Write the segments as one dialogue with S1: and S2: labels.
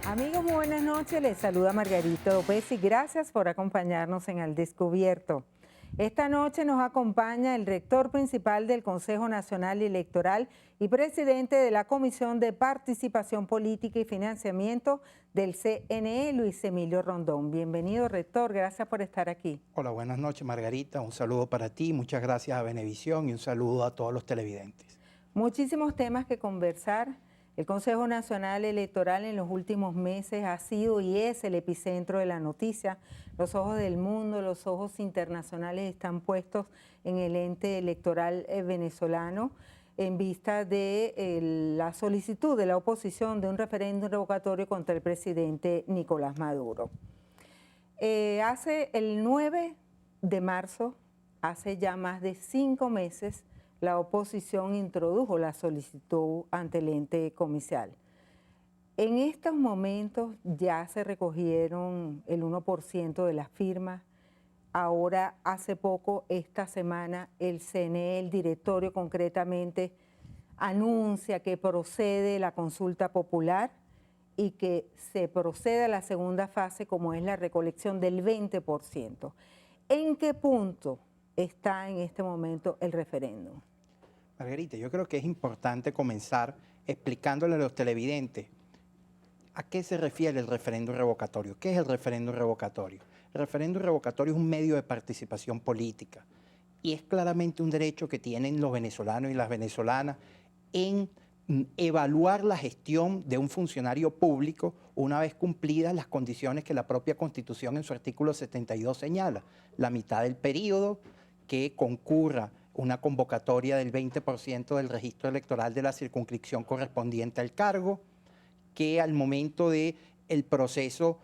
S1: Amigos, muy buenas noches. Les saluda Margarita López y gracias por acompañarnos en Al Descubierto. Esta noche nos acompaña el rector principal del Consejo Nacional Electoral y presidente de la Comisión de Participación Política y Financiamiento del CNE, Luis Emilio Rondón. Bienvenido, rector. Gracias por estar aquí.
S2: Hola, buenas noches, Margarita. Un saludo para ti, muchas gracias a Venevisión y un saludo a todos los televidentes.
S1: Muchísimos temas que conversar. El Consejo Nacional Electoral en los últimos meses ha sido y es el epicentro de la noticia. Los ojos del mundo, los ojos internacionales están puestos en el ente electoral venezolano en vista de la solicitud de la oposición de un referéndum revocatorio contra el presidente Nicolás Maduro. Hace el 9 de marzo, hace ya más de 5 meses, la oposición introdujo la solicitud ante el ente comicial. En estos momentos ya se recogieron el 1% de las firmas. Ahora, hace poco, esta semana, el CNE, el directorio concretamente, anuncia que procede la consulta popular y que se procede a la segunda fase, como es la recolección del 20%. ¿En qué punto está en este momento el referéndum?
S2: Margarita, yo creo que es importante comenzar explicándole a los televidentes a qué se refiere el referéndum revocatorio. ¿Qué es el referéndum revocatorio? El referéndum revocatorio es un medio de participación política y es claramente un derecho que tienen los venezolanos y las venezolanas en evaluar la gestión de un funcionario público una vez cumplidas las condiciones que la propia Constitución en su artículo 72 señala. La mitad del periodo, que concurra una convocatoria del 20% del registro electoral de la circunscripción correspondiente al cargo, que al momento del proceso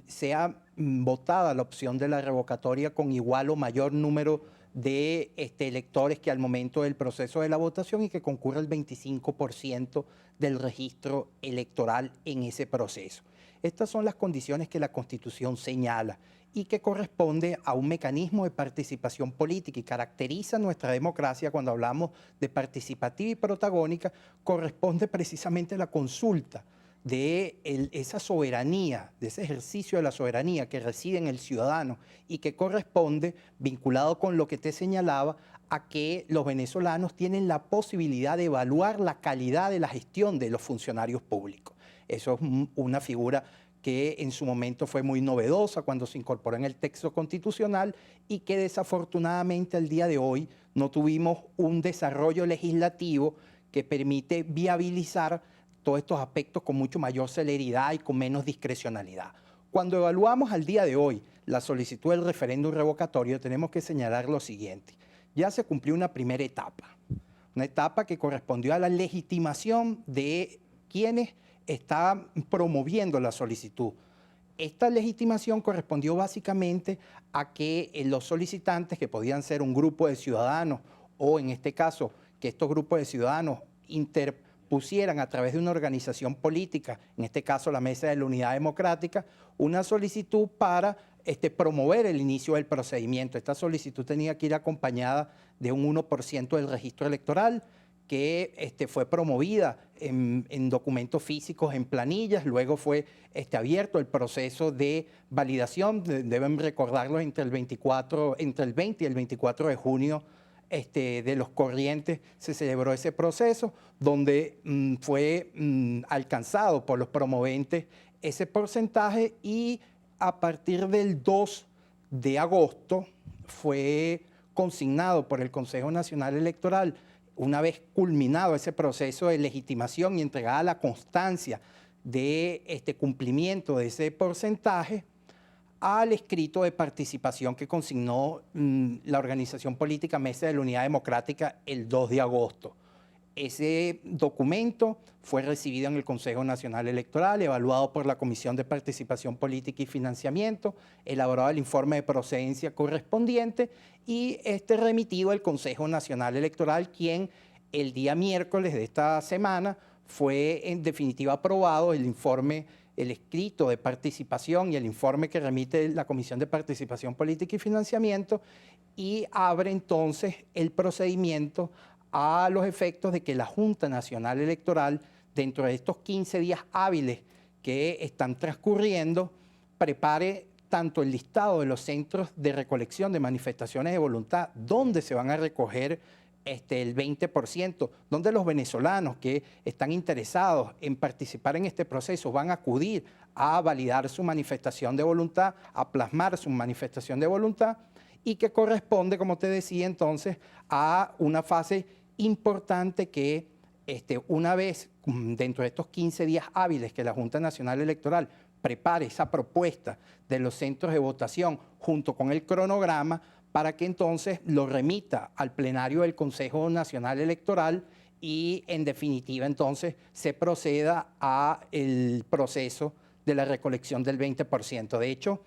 S2: sea votada la opción de la revocatoria con igual o mayor número de electores que al momento del proceso de la votación y que concurra el 25% del registro electoral en ese proceso. Estas son las condiciones que la Constitución señala y que corresponde a un mecanismo de participación política y caracteriza nuestra democracia cuando hablamos de participativa y protagónica, corresponde precisamente a la consulta de esa soberanía, de ese ejercicio de la soberanía que reside en el ciudadano y que corresponde, vinculado con lo que te señalaba, a que los venezolanos tienen la posibilidad de evaluar la calidad de la gestión de los funcionarios públicos. Eso es una figura que en su momento fue muy novedosa cuando se incorporó en el texto constitucional y que desafortunadamente al día de hoy no tuvimos un desarrollo legislativo que permite viabilizar todos estos aspectos con mucho mayor celeridad y con menos discrecionalidad. Cuando evaluamos al día de hoy la solicitud del referéndum revocatorio, tenemos que señalar lo siguiente. Ya se cumplió una primera etapa que correspondió a la legitimación de quienes estaban promoviendo la solicitud. Esta legitimación correspondió básicamente a que los solicitantes, que podían ser un grupo de ciudadanos o en este caso que estos grupos de ciudadanos pusieran a través de una organización política, en este caso la Mesa de la Unidad Democrática, una solicitud para promover el inicio del procedimiento. Esta solicitud tenía que ir acompañada de un 1% del registro electoral, que fue promovida en documentos físicos, en planillas, luego fue abierto el proceso de validación, deben recordarlo, entre el 20 y el 24 de junio de los corrientes se celebró ese proceso donde fue alcanzado por los promoventes ese porcentaje y a partir del 2 de agosto fue consignado por el Consejo Nacional Electoral, una vez culminado ese proceso de legitimación y entregada la constancia de cumplimiento de ese porcentaje, al escrito de participación que consignó la organización política Mesa de la Unidad Democrática el 2 de agosto. Ese documento fue recibido en el Consejo Nacional Electoral, evaluado por la Comisión de Participación Política y Financiamiento, elaborado el informe de procedencia correspondiente y remitido al Consejo Nacional Electoral, quien el día miércoles de esta semana fue en definitiva aprobado el informe, el escrito de participación y el informe que remite la Comisión de Participación Política y Financiamiento y abre entonces el procedimiento a los efectos de que la Junta Nacional Electoral, dentro de estos 15 días hábiles que están transcurriendo, prepare tanto el listado de los centros de recolección de manifestaciones de voluntad, donde se van a recoger el 20%, donde los venezolanos que están interesados en participar en este proceso van a acudir a validar su manifestación de voluntad, a plasmar su manifestación de voluntad, y que corresponde, como te decía entonces, a una fase importante que una vez dentro de estos 15 días hábiles que la Junta Nacional Electoral prepare esa propuesta de los centros de votación junto con el cronograma, para que entonces lo remita al plenario del Consejo Nacional Electoral y en definitiva entonces se proceda al proceso de la recolección del 20%. De hecho,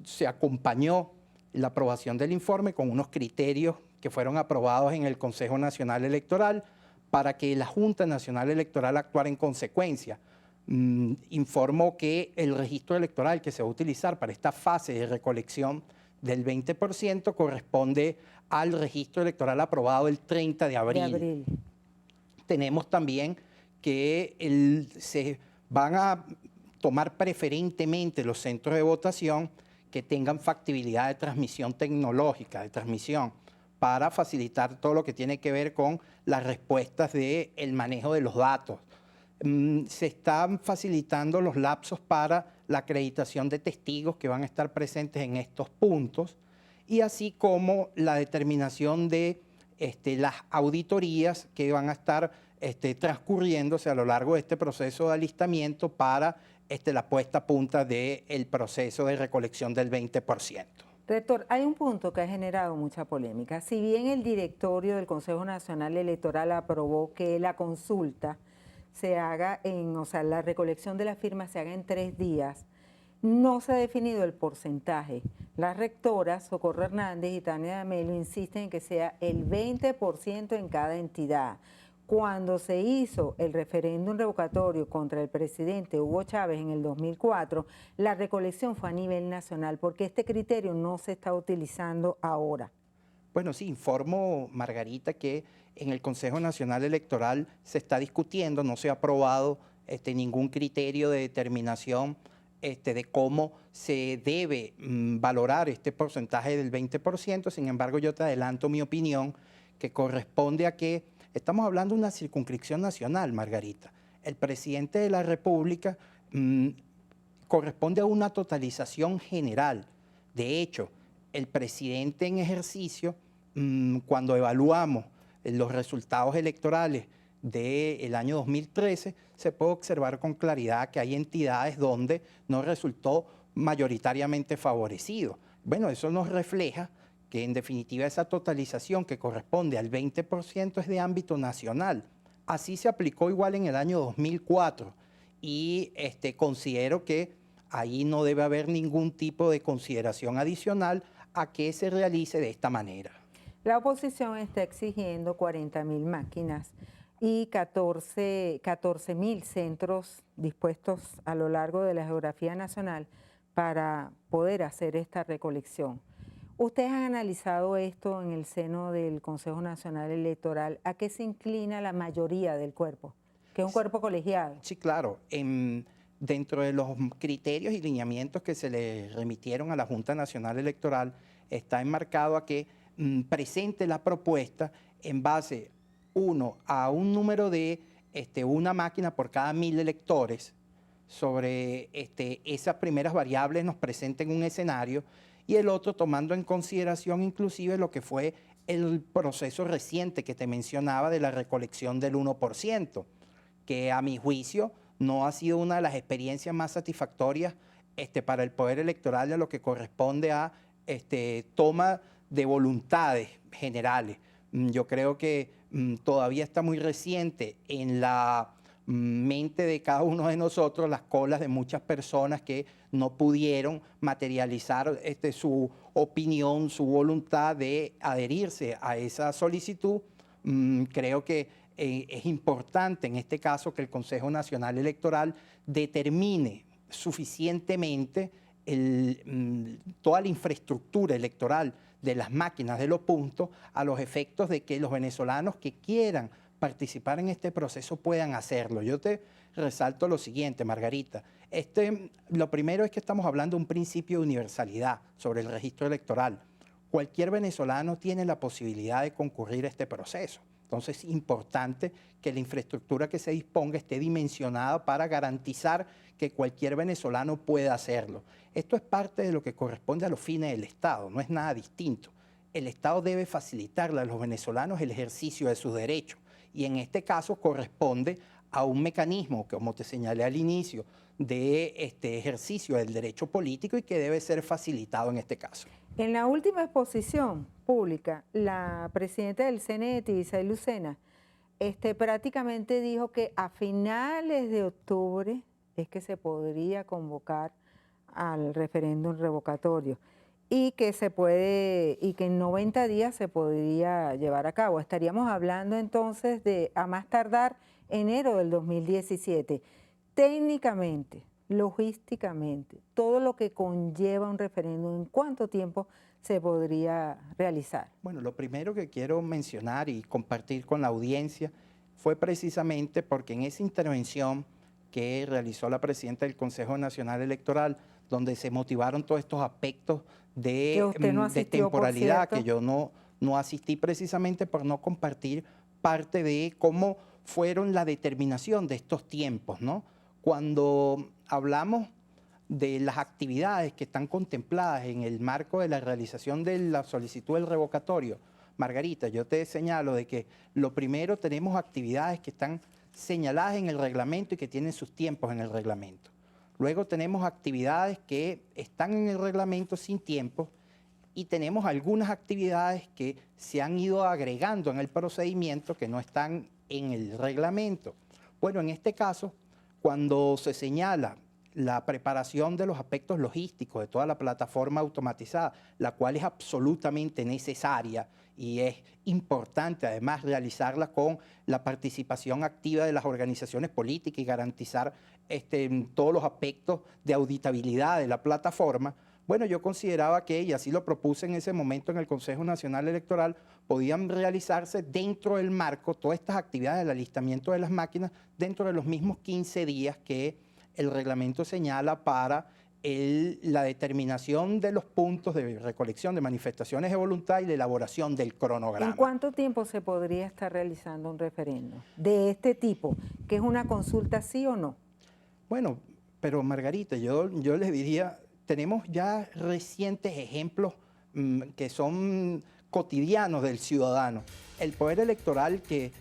S2: se acompañó la aprobación del informe con unos criterios que fueron aprobados en el Consejo Nacional Electoral para que la Junta Nacional Electoral actuara en consecuencia. Informó que el registro electoral que se va a utilizar para esta fase de recolección del 20% corresponde al registro electoral aprobado el 30 de abril. Tenemos también que se van a tomar preferentemente los centros de votación que tengan factibilidad de transmisión tecnológica, de transmisión, para facilitar todo lo que tiene que ver con las respuestas del manejo de los datos. Se están facilitando los lapsos para la acreditación de testigos que van a estar presentes en estos puntos, y así como la determinación de las auditorías que van a estar transcurriéndose a lo largo de este proceso de alistamiento para la puesta a punta del proceso de recolección del 20%.
S1: Rector, hay un punto que ha generado mucha polémica. Si bien el directorio del Consejo Nacional Electoral aprobó que la consulta se haga la recolección de las firmas se haga en 3 días, no se ha definido el porcentaje. Las rectoras, Socorro Hernández y Tania D'Amelio, insisten en que sea el 20% en cada entidad. Cuando se hizo el referéndum revocatorio contra el presidente Hugo Chávez en el 2004, la recolección fue a nivel nacional. ¿Por qué este criterio no se está utilizando ahora?
S2: Bueno, sí, informo, Margarita, que en el Consejo Nacional Electoral se está discutiendo, no se ha aprobado ningún criterio de determinación de cómo se debe valorar este porcentaje del 20%. Sin embargo, yo te adelanto mi opinión, que corresponde a que estamos hablando de una circunscripción nacional, Margarita. El presidente de la República corresponde a una totalización general. De hecho, el presidente en ejercicio, cuando evaluamos los resultados electorales del año 2013, se puede observar con claridad que hay entidades donde no resultó mayoritariamente favorecido. Bueno, eso nos refleja que en definitiva esa totalización que corresponde al 20% es de ámbito nacional. Así se aplicó igual en el año 2004 y considero que ahí no debe haber ningún tipo de consideración adicional a que se realice de esta manera.
S1: La oposición está exigiendo 40.000 máquinas y 14.000 centros dispuestos a lo largo de la geografía nacional para poder hacer esta recolección. ¿Ustedes han analizado esto en el seno del Consejo Nacional Electoral? ¿A qué se inclina la mayoría del cuerpo? Que es un cuerpo colegiado.
S2: Sí, claro. Dentro de los criterios y lineamientos que se le remitieron a la Junta Nacional Electoral, está enmarcado a que presente la propuesta en base, a un número de una máquina por cada 1.000 electores. Sobre esas primeras variables nos presenten un escenario, y el otro tomando en consideración inclusive lo que fue el proceso reciente que te mencionaba de la recolección del 1%, que a mi juicio no ha sido una de las experiencias más satisfactorias para el Poder Electoral de lo que corresponde a toma de voluntades generales. Yo creo que todavía está muy reciente en la mente de cada uno de nosotros las colas de muchas personas que no pudieron materializar su opinión, su voluntad de adherirse a esa solicitud. Creo que es importante en este caso que el Consejo Nacional Electoral determine suficientemente toda la infraestructura electoral de las máquinas de los puntos a los efectos de que los venezolanos que quieran participar en este proceso puedan hacerlo. Yo te resalto lo siguiente, Margarita. Lo primero es que estamos hablando de un principio de universalidad sobre el registro electoral. Cualquier venezolano tiene la posibilidad de concurrir a este proceso. Entonces es importante que la infraestructura que se disponga esté dimensionada para garantizar que cualquier venezolano pueda hacerlo. Esto es parte de lo que corresponde a los fines del Estado, no es nada distinto. El Estado debe facilitarle a los venezolanos el ejercicio de sus derechos y en este caso corresponde a un mecanismo, como te señalé al inicio, de este ejercicio del derecho político y que debe ser facilitado en este caso.
S1: En la última exposición pública, la presidenta del CNE, Isabel Lucena, prácticamente dijo que a finales de octubre es que se podría convocar al referéndum revocatorio y que en 90 días se podría llevar a cabo. Estaríamos hablando entonces de a más tardar enero del 2017. Técnicamente, logísticamente, todo lo que conlleva un referéndum, ¿en cuánto tiempo se podría realizar?
S2: Bueno, lo primero que quiero mencionar y compartir con la audiencia fue precisamente porque en esa intervención que realizó la presidenta del Consejo Nacional Electoral, donde se motivaron todos estos aspectos
S1: Que usted no
S2: de
S1: asistió, por
S2: temporalidad,
S1: cierto.
S2: que yo no asistí precisamente por no compartir parte de cómo fueron la determinación de estos tiempos, ¿no? Cuando hablamos de las actividades que están contempladas en el marco de la realización de la solicitud del revocatorio, Margarita, yo te señalo de que lo primero tenemos actividades que están señaladas en el reglamento y que tienen sus tiempos en el reglamento. Luego tenemos actividades que están en el reglamento sin tiempo y tenemos algunas actividades que se han ido agregando en el procedimiento que no están en el reglamento. Bueno, en este caso, cuando se señala la preparación de los aspectos logísticos de toda la plataforma automatizada, la cual es absolutamente necesaria y es importante además realizarla con la participación activa de las organizaciones políticas y garantizar todos los aspectos de auditabilidad de la plataforma. Bueno, yo consideraba que, y así lo propuse en ese momento en el Consejo Nacional Electoral, podían realizarse dentro del marco, todas estas actividades del alistamiento de las máquinas, dentro de los mismos 15 días que el reglamento señala para la determinación de los puntos de recolección de manifestaciones de voluntad y la elaboración del cronograma.
S1: ¿En cuánto tiempo se podría estar realizando un referéndum de este tipo, que es una consulta sí o no?
S2: Bueno, pero Margarita, yo les diría, tenemos ya recientes ejemplos que son cotidianos del ciudadano. El poder electoral que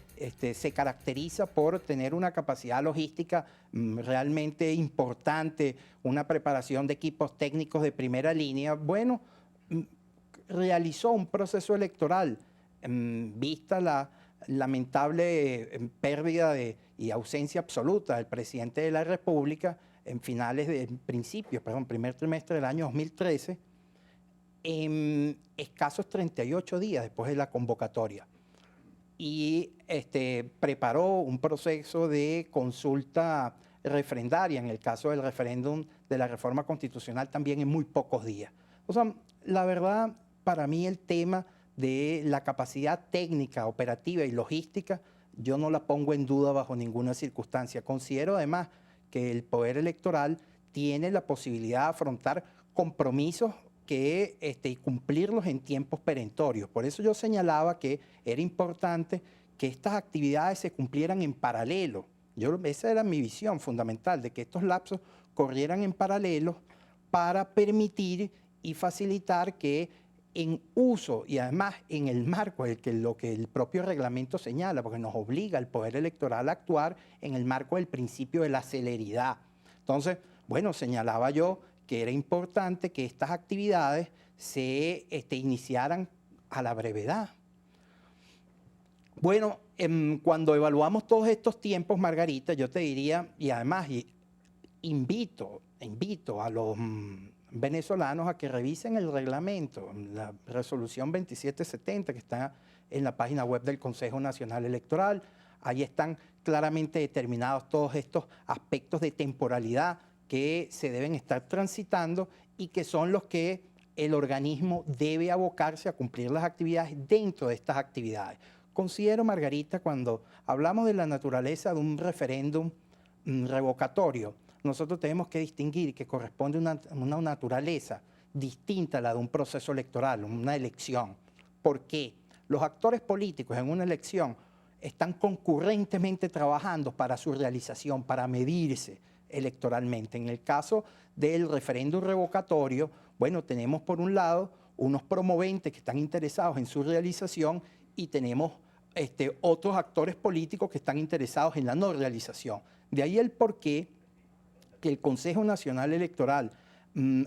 S2: se caracteriza por tener una capacidad logística realmente importante, una preparación de equipos técnicos de primera línea, bueno, realizó un proceso electoral, vista la lamentable pérdida y ausencia absoluta del presidente de la República en primer trimestre del año 2013, en escasos 38 días después de la convocatoria. Y preparó un proceso de consulta refrendaria en el caso del referéndum de la reforma constitucional también en muy pocos días. O sea, la verdad, para mí el tema de la capacidad técnica, operativa y logística, yo no la pongo en duda bajo ninguna circunstancia. Considero además que el poder electoral tiene la posibilidad de afrontar compromisos y cumplirlos en tiempos perentorios. Por eso yo señalaba que era importante que estas actividades se cumplieran en paralelo. Esa era mi visión fundamental, de que estos lapsos corrieran en paralelo para permitir y facilitar que en uso y además en el marco de lo que el propio reglamento señala, porque nos obliga al Poder Electoral a actuar en el marco del principio de la celeridad. Entonces, bueno, señalaba yo que era importante que estas actividades se iniciaran a la brevedad. Bueno, cuando evaluamos todos estos tiempos, Margarita, yo te diría, y además invito a los venezolanos a que revisen el reglamento, la resolución 2770 que está en la página web del Consejo Nacional Electoral. Ahí están claramente determinados todos estos aspectos de temporalidad que se deben estar transitando y que son los que el organismo debe abocarse a cumplir las actividades dentro de estas actividades. Considero, Margarita, cuando hablamos de la naturaleza de un referéndum revocatorio, nosotros tenemos que distinguir que corresponde a una naturaleza distinta a la de un proceso electoral, una elección. ¿Por qué? Los actores políticos en una elección están concurrentemente trabajando para su realización, para medirse electoralmente. En el caso del referéndum revocatorio, bueno, tenemos por un lado unos promoventes que están interesados en su realización y tenemos otros actores políticos que están interesados en la no realización. De ahí el porqué que el Consejo Nacional Electoral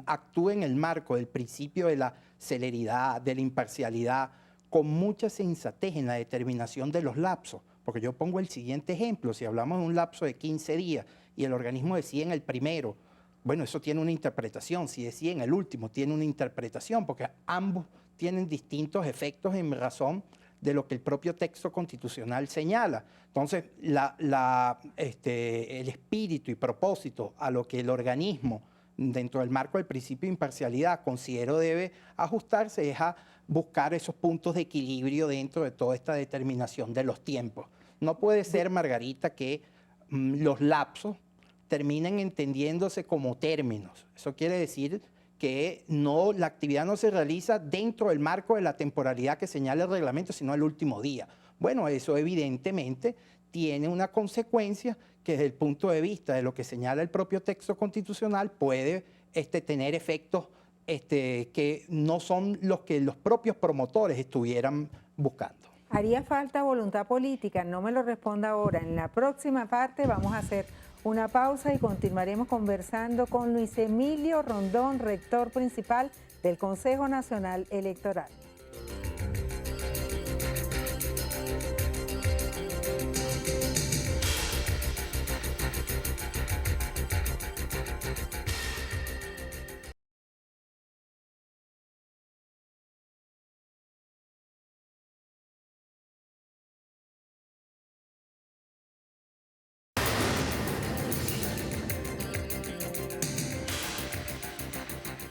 S2: actúe en el marco del principio de la celeridad, de la imparcialidad, con mucha sensatez en la determinación de los lapsos. Porque yo pongo el siguiente ejemplo, si hablamos de un lapso de 15 días y el organismo decide en el primero, bueno, eso tiene una interpretación, si decide en el último, tiene una interpretación, porque ambos tienen distintos efectos en razón de lo que el propio texto constitucional señala. Entonces, el espíritu y propósito a lo que el organismo, dentro del marco del principio de imparcialidad, considero debe ajustarse es a buscar esos puntos de equilibrio dentro de toda esta determinación de los tiempos. No puede ser, Margarita, que los lapsos terminen entendiéndose como términos. Eso quiere decir que la actividad no se realiza dentro del marco de la temporalidad que señala el reglamento, sino el último día. Bueno, eso evidentemente tiene una consecuencia que desde el punto de vista de lo que señala el propio texto constitucional puede tener efectos que no son los que los propios promotores estuvieran buscando.
S1: Haría falta voluntad política, no me lo responda ahora. En la próxima parte vamos a hacer una pausa y continuaremos conversando con Luis Emilio Rondón, rector principal del Consejo Nacional Electoral.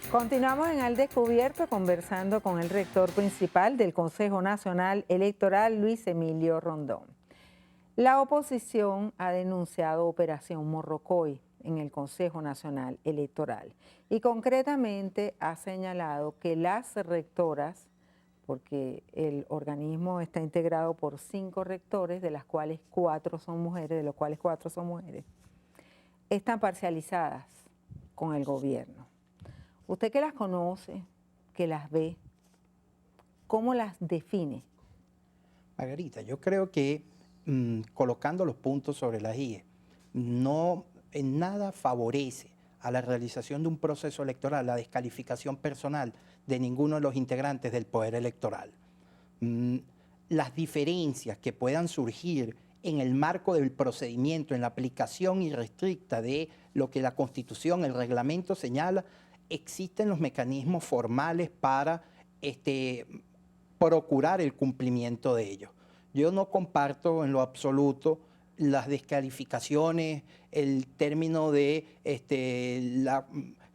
S1: Continuamos en Al Descubierto conversando con el rector principal del Consejo Nacional Electoral, Luis Emilio Rondón. La oposición ha denunciado Operación Morrocoy en el Consejo Nacional Electoral y concretamente ha señalado que las rectoras, porque el organismo está integrado por 5 rectores, de los cuales 4 son mujeres, están parcializadas con el gobierno. Usted que las conoce, que las ve, ¿cómo las define?
S2: Margarita, yo creo que colocando los puntos sobre las IE, no en nada favorece a la realización de un proceso electoral la descalificación personal de ninguno de los integrantes del poder electoral. Las diferencias que puedan surgir en el marco del procedimiento, en la aplicación irrestricta de lo que la Constitución, el reglamento señala, existen los mecanismos formales para procurar el cumplimiento de ellos. Yo no comparto en lo absoluto las descalificaciones, el término de la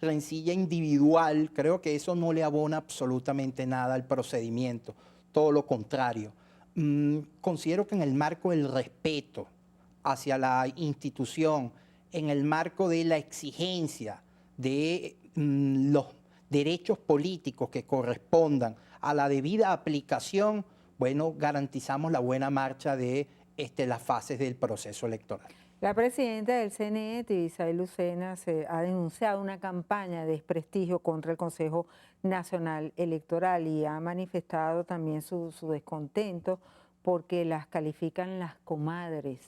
S2: rencilla individual. Creo que eso no le abona absolutamente nada al procedimiento, todo lo contrario. Considero que en el marco del respeto hacia la institución, en el marco de la exigencia de los derechos políticos que correspondan a la debida aplicación, bueno, garantizamos la buena marcha de las fases del proceso electoral.
S1: La presidenta del CNE, Tibisay Lucena, se ha denunciado una campaña de desprestigio contra el Consejo Nacional Electoral y ha manifestado también su descontento porque las califican las comadres.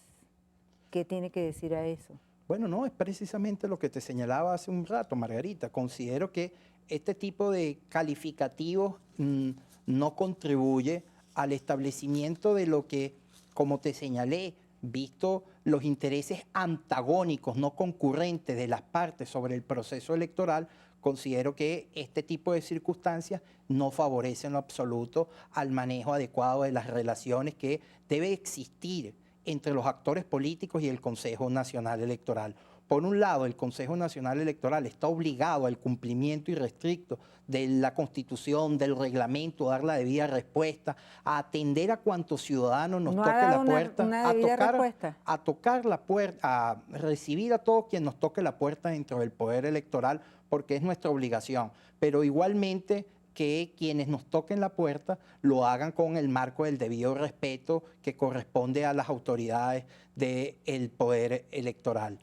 S1: ¿Qué tiene que decir a eso?
S2: Bueno, no, es precisamente lo que te señalaba hace un rato, Margarita. Considero que este tipo de calificativos no contribuye al establecimiento de lo que, como te señalé, visto los intereses antagónicos, no concurrentes de las partes sobre el proceso electoral, considero que este tipo de circunstancias no favorecen en lo absoluto al manejo adecuado de las relaciones que debe existir entre los actores políticos y el Consejo Nacional Electoral. por un lado, el Consejo Nacional Electoral está obligado al cumplimiento irrestricto de la Constitución, del reglamento, a dar la debida respuesta, a atender a cuantos ciudadanos nos
S1: ¿No ha
S2: toque
S1: dado
S2: la puerta,
S1: una debida respuesta?
S2: a tocar la puerta, a recibir a todo quien nos toque la puerta dentro del poder electoral, porque es nuestra obligación. Pero igualmente que quienes nos toquen la puerta lo hagan con el marco del debido respeto que corresponde a las autoridades del poder electoral.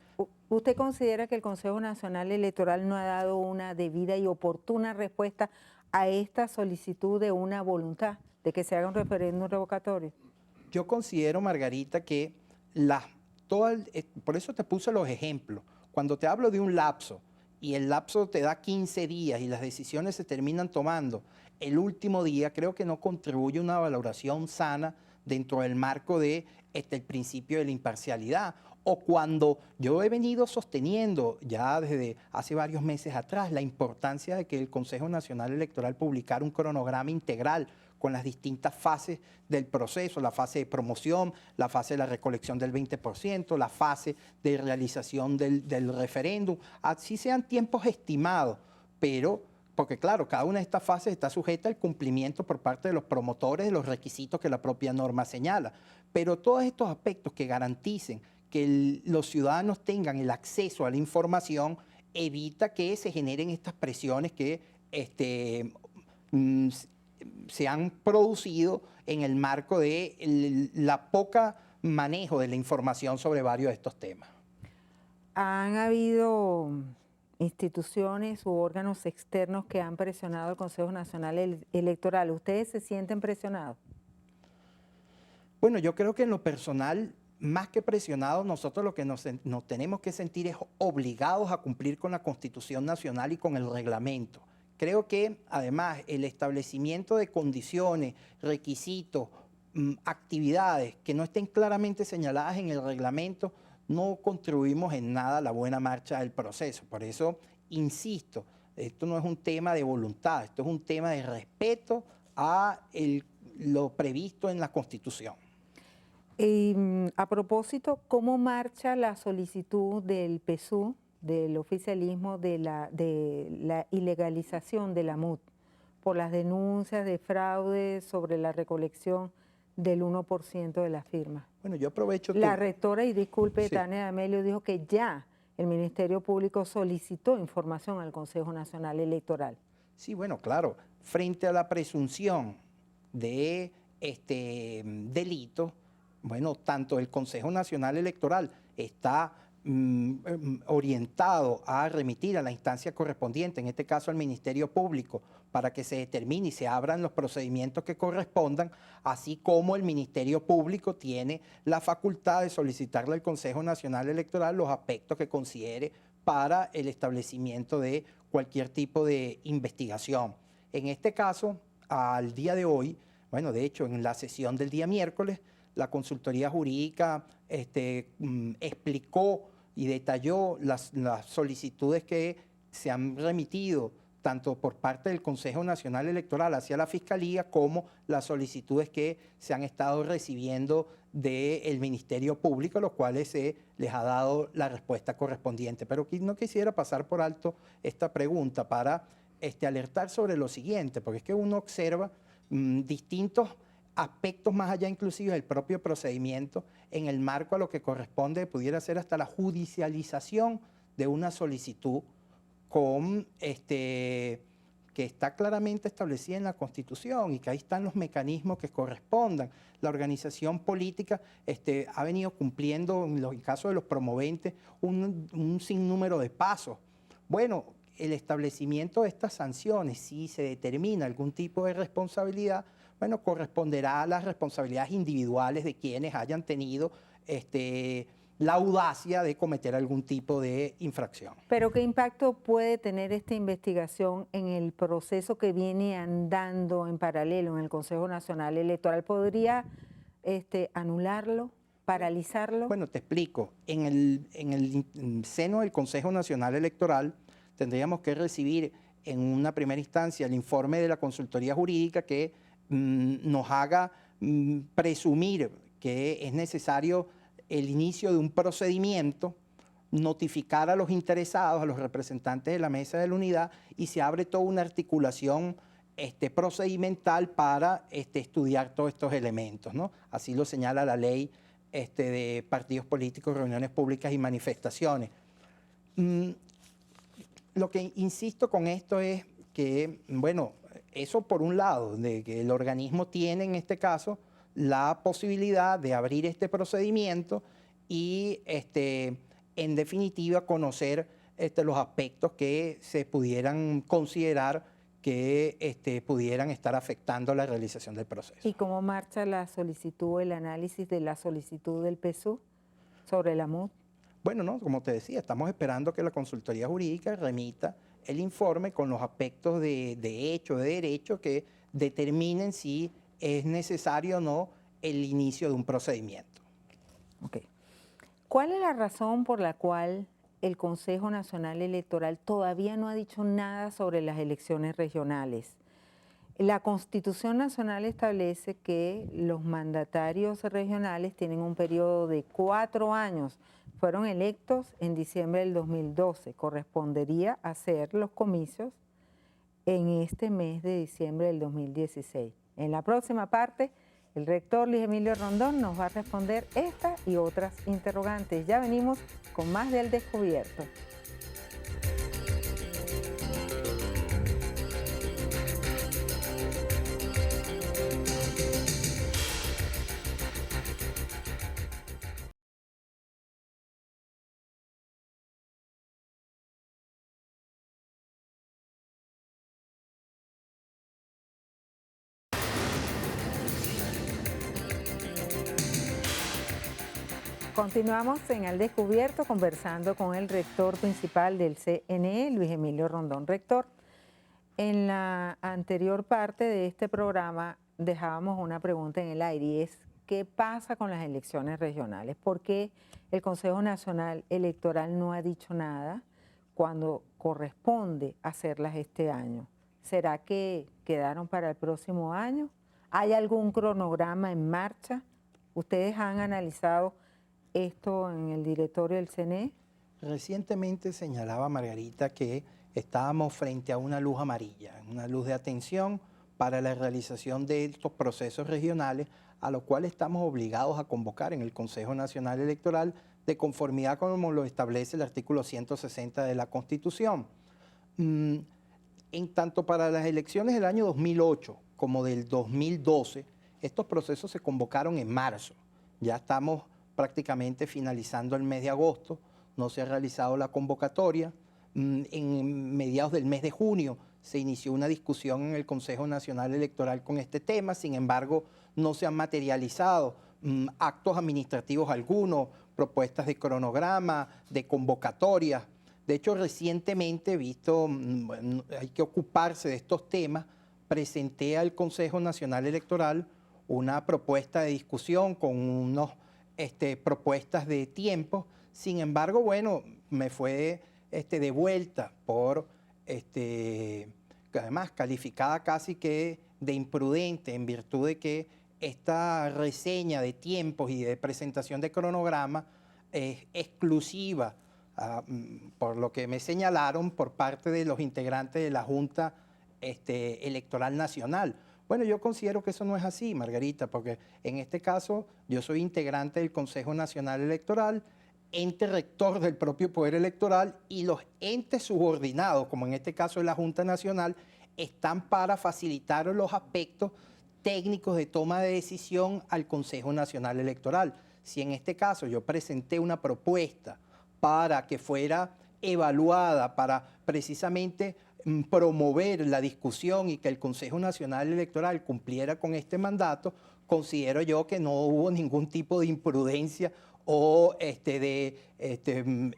S1: ¿Usted considera que el Consejo Nacional Electoral no ha dado una debida y oportuna respuesta a esta solicitud de una voluntad de que se haga un referéndum revocatorio?
S2: Yo considero, Margarita, que por eso te puse los ejemplos. Cuando te hablo de un lapso y el lapso te da 15 días y las decisiones se terminan tomando el último día, creo que no contribuye a una valoración sana dentro del marco de el principio de la imparcialidad. O cuando yo he venido sosteniendo ya desde hace varios meses atrás la importancia de que el Consejo Nacional Electoral publicara un cronograma integral con las distintas fases del proceso, la fase de promoción, la fase de la recolección del 20%, la fase de realización del referéndum, así sean tiempos estimados, pero porque claro, cada una de estas fases está sujeta al cumplimiento por parte de los promotores de los requisitos que la propia norma señala. Pero todos estos aspectos que garanticen que los ciudadanos tengan el acceso a la información evita que se generen estas presiones que se han producido en el marco de la poca manejo de la información sobre varios de estos temas.
S1: ¿Han habido instituciones u órganos externos que han presionado al Consejo Nacional Electoral? ¿Ustedes se sienten presionados?
S2: Bueno, yo creo que en lo personal, más que presionados, nosotros lo que nos tenemos que sentir es obligados a cumplir con la Constitución Nacional y con el reglamento. Creo que además el establecimiento de condiciones, requisitos, actividades que no estén claramente señaladas en el reglamento, no contribuimos en nada a la buena marcha del proceso. Por eso, insisto, esto no es un tema de voluntad, esto es un tema de respeto a lo previsto en la Constitución.
S1: A propósito, ¿cómo marcha la solicitud del PSUV, del oficialismo, de la ilegalización de la MUT por las denuncias de fraude sobre la recolección del 1% de las firmas?
S2: Bueno, yo aprovecho...
S1: La rectora, y disculpe,
S2: Sí.
S1: Tania D'Amelio, dijo que ya el Ministerio Público solicitó información al Consejo Nacional Electoral.
S2: Sí, bueno, claro, frente a la presunción de delito, bueno, tanto el Consejo Nacional Electoral está orientado a remitir a la instancia correspondiente, en este caso al Ministerio Público, para que se determine y se abran los procedimientos que correspondan, así como el Ministerio Público tiene la facultad de solicitarle al Consejo Nacional Electoral los aspectos que considere para el establecimiento de cualquier tipo de investigación. En este caso, al día de hoy, bueno, de hecho, en la sesión del día miércoles, la consultoría jurídica explicó y detalló las solicitudes que se han remitido tanto por parte del Consejo Nacional Electoral hacia la Fiscalía como las solicitudes que se han estado recibiendo del Ministerio Público, los cuales se les ha dado la respuesta correspondiente. Pero no quisiera pasar por alto esta pregunta para alertar sobre lo siguiente, porque es que uno observa distintos aspectos más allá inclusive del propio procedimiento en el marco a lo que corresponde, pudiera ser hasta la judicialización de una solicitud con que está claramente establecida en la Constitución y que ahí están los mecanismos que correspondan. La organización política ha venido cumpliendo, en el caso de los promoventes, un sinnúmero de pasos. Bueno, el establecimiento de estas sanciones, si se determina algún tipo de responsabilidad, bueno, corresponderá a las responsabilidades individuales de quienes hayan tenido la audacia de cometer algún tipo de infracción.
S1: Pero ¿qué impacto puede tener esta investigación en el proceso que viene andando en paralelo en el Consejo Nacional Electoral? ¿Podría anularlo, paralizarlo?
S2: Bueno, te explico. En el seno del Consejo Nacional Electoral tendríamos que recibir en una primera instancia el informe de la consultoría jurídica que nos haga presumir que es necesario el inicio de un procedimiento notificar a los interesados, a los representantes de la Mesa de la Unidad, y se abre toda una articulación procedimental para estudiar todos estos elementos, ¿no? Así lo señala la ley de partidos políticos, reuniones públicas y manifestaciones. Lo que insisto con esto es que, bueno, eso por un lado, de que el organismo tiene en este caso la posibilidad de abrir este procedimiento y, en definitiva, conocer los aspectos que se pudieran considerar que pudieran estar afectando la realización del proceso.
S1: ¿Y cómo marcha la solicitud, el análisis de la solicitud del PSUV sobre la MUD?
S2: Bueno, no, como te decía, estamos esperando que la consultoría jurídica remita el informe con los aspectos de hecho, de derecho, que determinen si es necesario o no el inicio de un procedimiento.
S1: Okay. ¿Cuál es la razón por la cual el Consejo Nacional Electoral todavía no ha dicho nada sobre las elecciones regionales? La Constitución Nacional establece que los mandatarios regionales tienen un periodo de 4 años. Fueron electos en diciembre del 2012. Correspondería hacer los comicios en este mes de diciembre del 2016. En la próxima parte, el rector Luis Emilio Rondón nos va a responder esta y otras interrogantes. Ya venimos con más del Descubierto. Continuamos en Al Descubierto conversando con el rector principal del CNE, Luis Emilio Rondón. Rector, en la anterior parte de este programa dejábamos una pregunta en el aire y es ¿qué pasa con las elecciones regionales? ¿Por qué el Consejo Nacional Electoral no ha dicho nada cuando corresponde hacerlas este año? ¿Será que quedaron para el próximo año? ¿Hay algún cronograma en marcha? ¿Ustedes han analizado esto en el directorio del CNE?
S2: Recientemente señalaba Margarita que estábamos frente a una luz amarilla, una luz de atención para la realización de estos procesos regionales, a los cuales estamos obligados a convocar en el Consejo Nacional Electoral de conformidad con como lo establece el artículo 160 de la Constitución. En tanto para las elecciones del año 2008 como del 2012, estos procesos se convocaron en marzo. Ya estamos prácticamente finalizando el mes de agosto, no se ha realizado la convocatoria. En mediados del mes de junio se inició una discusión en el Consejo Nacional Electoral con este tema, sin embargo no se han materializado actos administrativos algunos, propuestas de cronograma, de convocatoria. De hecho, recientemente, visto, hay que ocuparse de estos temas, presenté al Consejo Nacional Electoral una propuesta de discusión con unos propuestas de tiempo. Sin embargo, bueno, me fue devuelta por, además calificada casi que de imprudente en virtud de que esta reseña de tiempos y de presentación de cronograma es exclusiva, por lo que me señalaron por parte de los integrantes de la Junta Electoral Nacional. Bueno, yo considero que eso no es así, Margarita, porque en este caso yo soy integrante del Consejo Nacional Electoral, ente rector del propio Poder Electoral, y los entes subordinados, como en este caso es la Junta Nacional, están para facilitar los aspectos técnicos de toma de decisión al Consejo Nacional Electoral. Si en este caso yo presenté una propuesta para que fuera evaluada, para precisamente promover la discusión y que el Consejo Nacional Electoral cumpliera con este mandato, considero yo que no hubo ningún tipo de imprudencia o de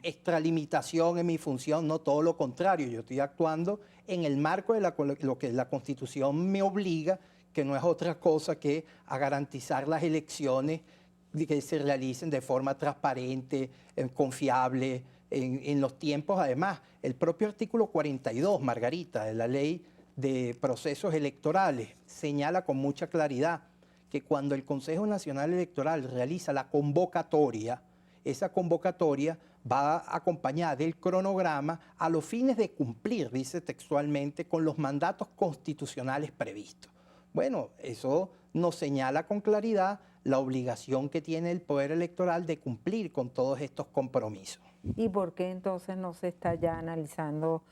S2: extralimitación en mi función, no, todo lo contrario, yo estoy actuando en el marco de lo que la Constitución me obliga, que no es otra cosa que a garantizar las elecciones que se realicen de forma transparente, confiable, en los tiempos. Además, el propio artículo 42, Margarita, de la Ley de Procesos Electorales, señala con mucha claridad que cuando el Consejo Nacional Electoral realiza la convocatoria, esa convocatoria va acompañada del cronograma a los fines de cumplir, dice textualmente, con los mandatos constitucionales previstos. Bueno, eso nos señala con claridad la obligación que tiene el Poder Electoral de cumplir con todos estos compromisos.
S1: ¿Y por qué entonces no se está ya analizando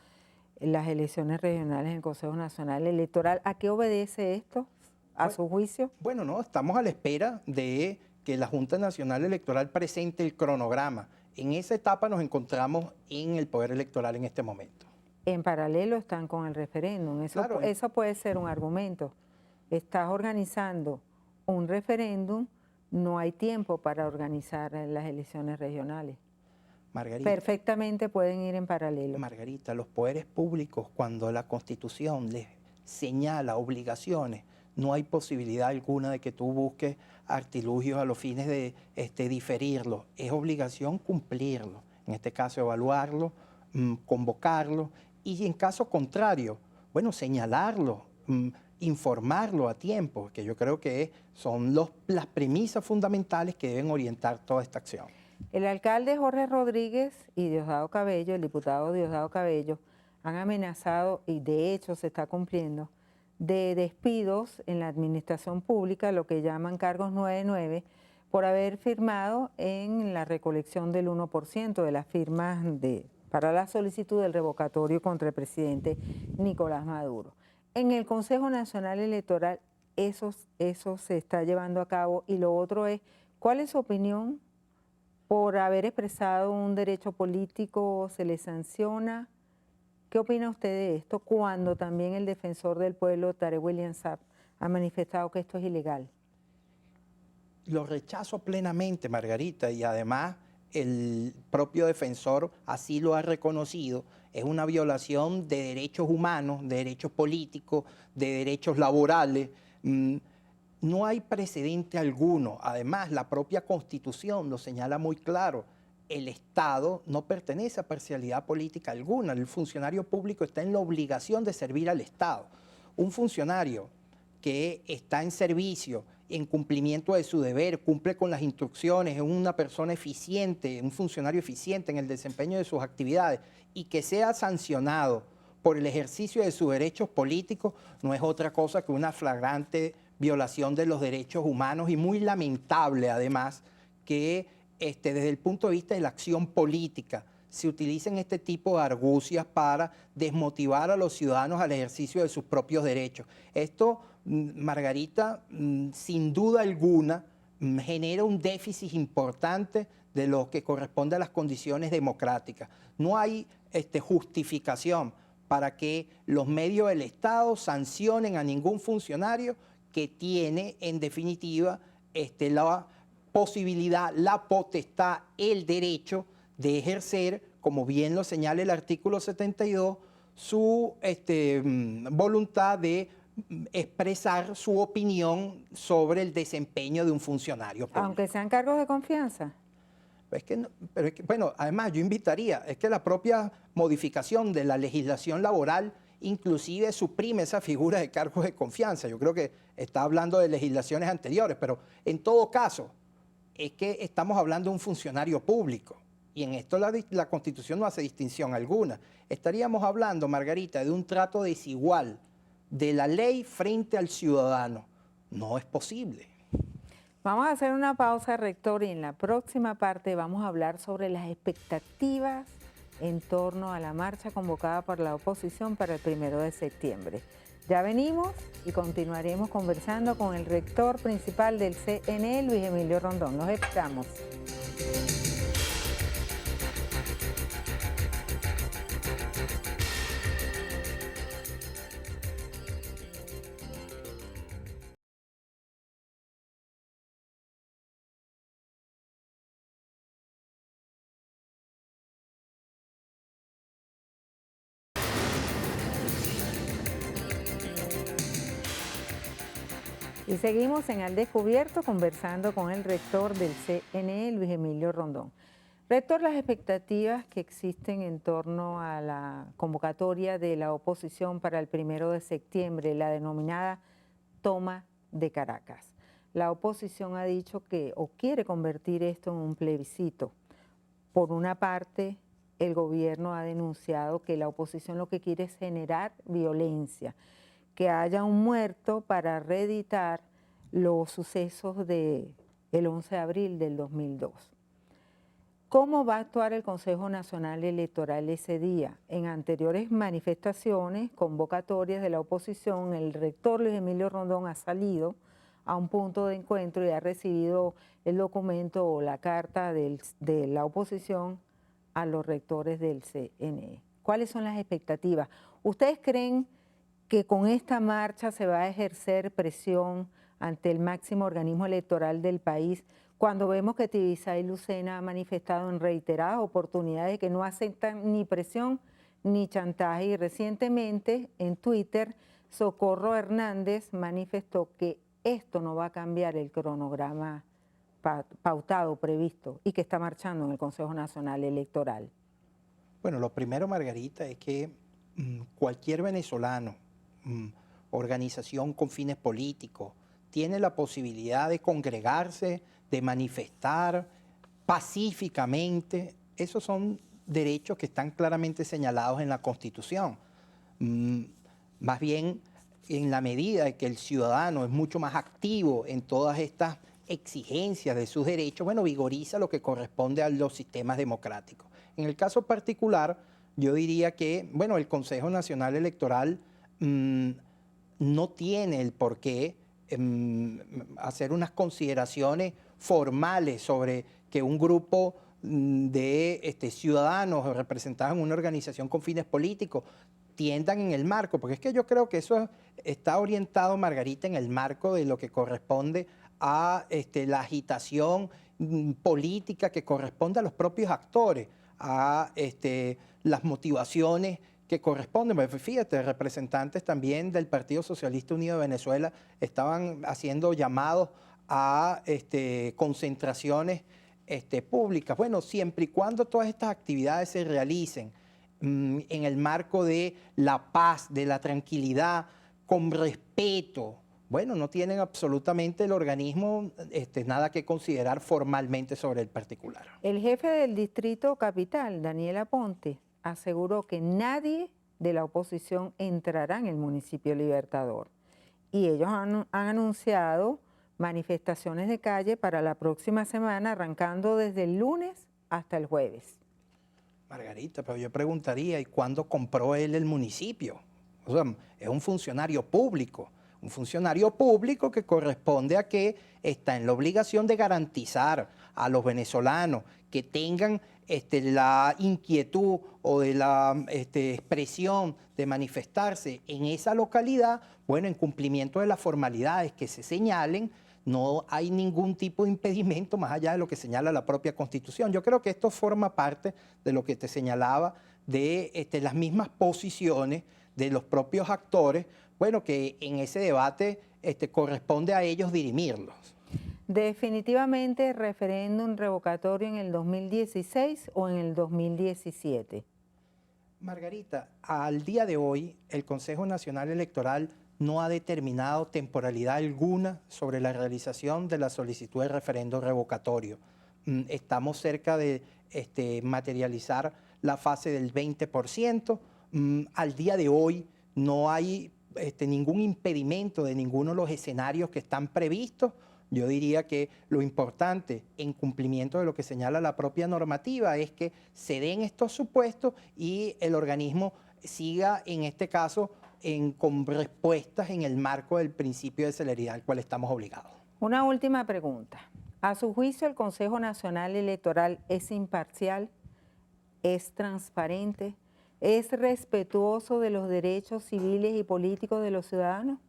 S1: las elecciones regionales en el Consejo Nacional Electoral? ¿A qué obedece esto, a su juicio?
S2: Bueno, no, estamos a la espera de que la Junta Nacional Electoral presente el cronograma. En esa etapa nos encontramos en el Poder Electoral en este momento.
S1: En paralelo están con el referéndum.
S2: Claro,
S1: Eso puede ser un argumento. Estás organizando un referéndum, no hay tiempo para organizar las elecciones regionales.
S2: Margarita,
S1: Perfectamente pueden ir en paralelo.
S2: Margarita, los poderes públicos, cuando la Constitución les señala obligaciones, no hay posibilidad alguna de que tú busques artilugios a los fines de diferirlo. Es obligación cumplirlo. En este caso, evaluarlo, convocarlo y en caso contrario, bueno, señalarlo, informarlo a tiempo, que yo creo que son las premisas fundamentales que deben orientar toda esta acción.
S1: El alcalde Jorge Rodríguez y Diosdado Cabello, el diputado Diosdado Cabello, han amenazado, y de hecho se está cumpliendo, de despidos en la administración pública, lo que llaman cargos 99, por haber firmado en la recolección del 1% de las firmas para la solicitud del revocatorio contra el presidente Nicolás Maduro. En el Consejo Nacional Electoral eso se está llevando a cabo, y lo otro es, ¿cuál es su opinión? Por haber expresado un derecho político, ¿se le sanciona? ¿Qué opina usted de esto cuando también el defensor del pueblo, Tarek William Saab, ha manifestado que esto es ilegal?
S2: Lo rechazo plenamente, Margarita, y además el propio defensor así lo ha reconocido. Es una violación de derechos humanos, de derechos políticos, de derechos laborales. No hay precedente alguno. Además, la propia Constitución lo señala muy claro. El Estado no pertenece a parcialidad política alguna. El funcionario público está en la obligación de servir al Estado. Un funcionario que está en servicio, en cumplimiento de su deber, cumple con las instrucciones, es una persona eficiente, un funcionario eficiente en el desempeño de sus actividades y que sea sancionado por el ejercicio de sus derechos políticos, no es otra cosa que una flagrante violación de los derechos humanos y muy lamentable además que desde el punto de vista de la acción política se utilicen este tipo de argucias para desmotivar a los ciudadanos al ejercicio de sus propios derechos. Esto, Margarita, sin duda alguna, genera un déficit importante de lo que corresponde a las condiciones democráticas. No hay justificación para que los medios del Estado sancionen a ningún funcionario que tiene, en definitiva, la posibilidad, la potestad, el derecho de ejercer, como bien lo señala el artículo 72, su voluntad de expresar su opinión sobre el desempeño de un funcionario público.
S1: Aunque sean cargos de confianza.
S2: Bueno, además yo invitaría, es que la propia modificación de la legislación laboral inclusive suprime esa figura de cargos de confianza. Yo creo que está hablando de legislaciones anteriores, pero en todo caso es que estamos hablando de un funcionario público y en esto la Constitución no hace distinción alguna. Estaríamos hablando, Margarita, de un trato desigual de la ley frente al ciudadano. No es posible.
S1: Vamos a hacer una pausa, rector, y en la próxima parte vamos a hablar sobre las expectativas en torno a la marcha convocada por la oposición para el 1 de septiembre. Ya venimos y continuaremos conversando con el rector principal del CNE, Luis Emilio Rondón. Los esperamos. Y seguimos en Al Descubierto conversando con el rector del CNE, Luis Emilio Rondón. Rector, las expectativas que existen en torno a la convocatoria de la oposición para el 1 de septiembre, la denominada toma de Caracas. La oposición ha dicho que o quiere convertir esto en un plebiscito. Por una parte, el gobierno ha denunciado que la oposición lo que quiere es generar violencia, que haya un muerto para reeditar los sucesos del 11 de abril del 2002. ¿Cómo va a actuar el Consejo Nacional Electoral ese día? En anteriores manifestaciones, convocatorias de la oposición, el rector Luis Emilio Rondón ha salido a un punto de encuentro y ha recibido el documento o la carta de la oposición a los rectores del CNE. ¿Cuáles son las expectativas? ¿Ustedes creen que con esta marcha se va a ejercer presión ante el máximo organismo electoral del país, cuando vemos que Tibisay Lucena ha manifestado en reiteradas oportunidades que no aceptan ni presión ni chantaje? Y recientemente en Twitter, Socorro Hernández manifestó que esto no va a cambiar el cronograma pautado, previsto, y que está marchando en el Consejo Nacional Electoral.
S2: Bueno, lo primero, Margarita, es que cualquier venezolano, organización con fines políticos, tiene la posibilidad de congregarse, de manifestar pacíficamente. Esos son derechos que están claramente señalados en la Constitución. Más bien, en la medida de que el ciudadano es mucho más activo en todas estas exigencias de sus derechos, bueno, vigoriza lo que corresponde a los sistemas democráticos. En el caso particular, yo diría que, bueno, el Consejo Nacional Electoral no tiene el por qué hacer unas consideraciones formales sobre que un grupo de ciudadanos representados en una organización con fines políticos tiendan en el marco, porque es que yo creo que eso está orientado, Margarita, en el marco de lo que corresponde a la agitación política que corresponde a los propios actores, a las motivaciones que corresponden. Fíjate, representantes también del Partido Socialista Unido de Venezuela estaban haciendo llamados a concentraciones públicas. Bueno, siempre y cuando todas estas actividades se realicen en el marco de la paz, de la tranquilidad, con respeto, bueno, no tienen absolutamente el organismo nada que considerar formalmente sobre el particular.
S1: El jefe del Distrito Capital, Daniel Aponte, aseguró que nadie de la oposición entrará en el municipio Libertador. Y ellos han anunciado manifestaciones de calle para la próxima semana, arrancando desde el lunes hasta el jueves.
S2: Margarita, pero yo preguntaría, ¿y cuándo compró él el municipio? O sea, es un funcionario público que corresponde a que está en la obligación de garantizar a los venezolanos que tengan la inquietud o de la expresión de manifestarse en esa localidad, bueno, en cumplimiento de las formalidades que se señalen. No hay ningún tipo de impedimento más allá de lo que señala la propia Constitución. Yo creo que esto forma parte de lo que te señalaba de las mismas posiciones de los propios actores, bueno, que en ese debate corresponde a ellos dirimirlos.
S1: Definitivamente, referéndum revocatorio en el 2016 o en el 2017.
S2: Margarita, al día de hoy, el Consejo Nacional Electoral no ha determinado temporalidad alguna sobre la realización de la solicitud de referendo revocatorio. Estamos cerca de materializar la fase del 20%. Al día de hoy no hay ningún impedimento de ninguno de los escenarios que están previstos. Yo diría que lo importante, en cumplimiento de lo que señala la propia normativa, es que se den estos supuestos y el organismo siga, en este caso, con respuestas en el marco del principio de celeridad al cual estamos obligados.
S1: Una última pregunta. ¿A su juicio el Consejo Nacional Electoral es imparcial, es transparente, es respetuoso de los derechos civiles y políticos de los ciudadanos?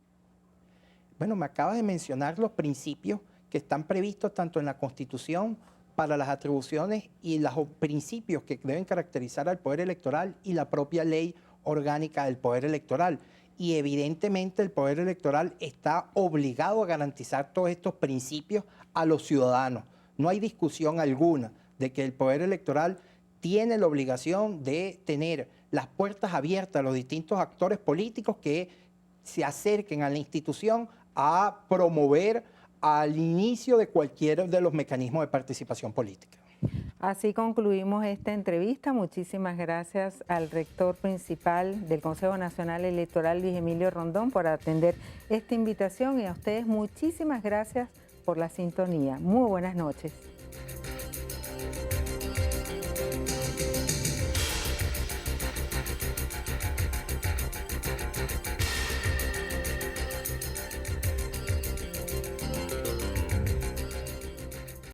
S2: Bueno, me acabas de mencionar los principios que están previstos tanto en la Constitución para las atribuciones y los principios que deben caracterizar al Poder Electoral y la propia ley orgánica del Poder Electoral. Y evidentemente el Poder Electoral está obligado a garantizar todos estos principios a los ciudadanos. No hay discusión alguna de que el Poder Electoral tiene la obligación de tener las puertas abiertas a los distintos actores políticos que se acerquen a la institución a promover al inicio de cualquiera de los mecanismos de participación política.
S1: Así concluimos esta entrevista. Muchísimas gracias al rector principal del Consejo Nacional Electoral, Luis Emilio Rondón, por atender esta invitación, y a ustedes muchísimas gracias por la sintonía. Muy buenas noches.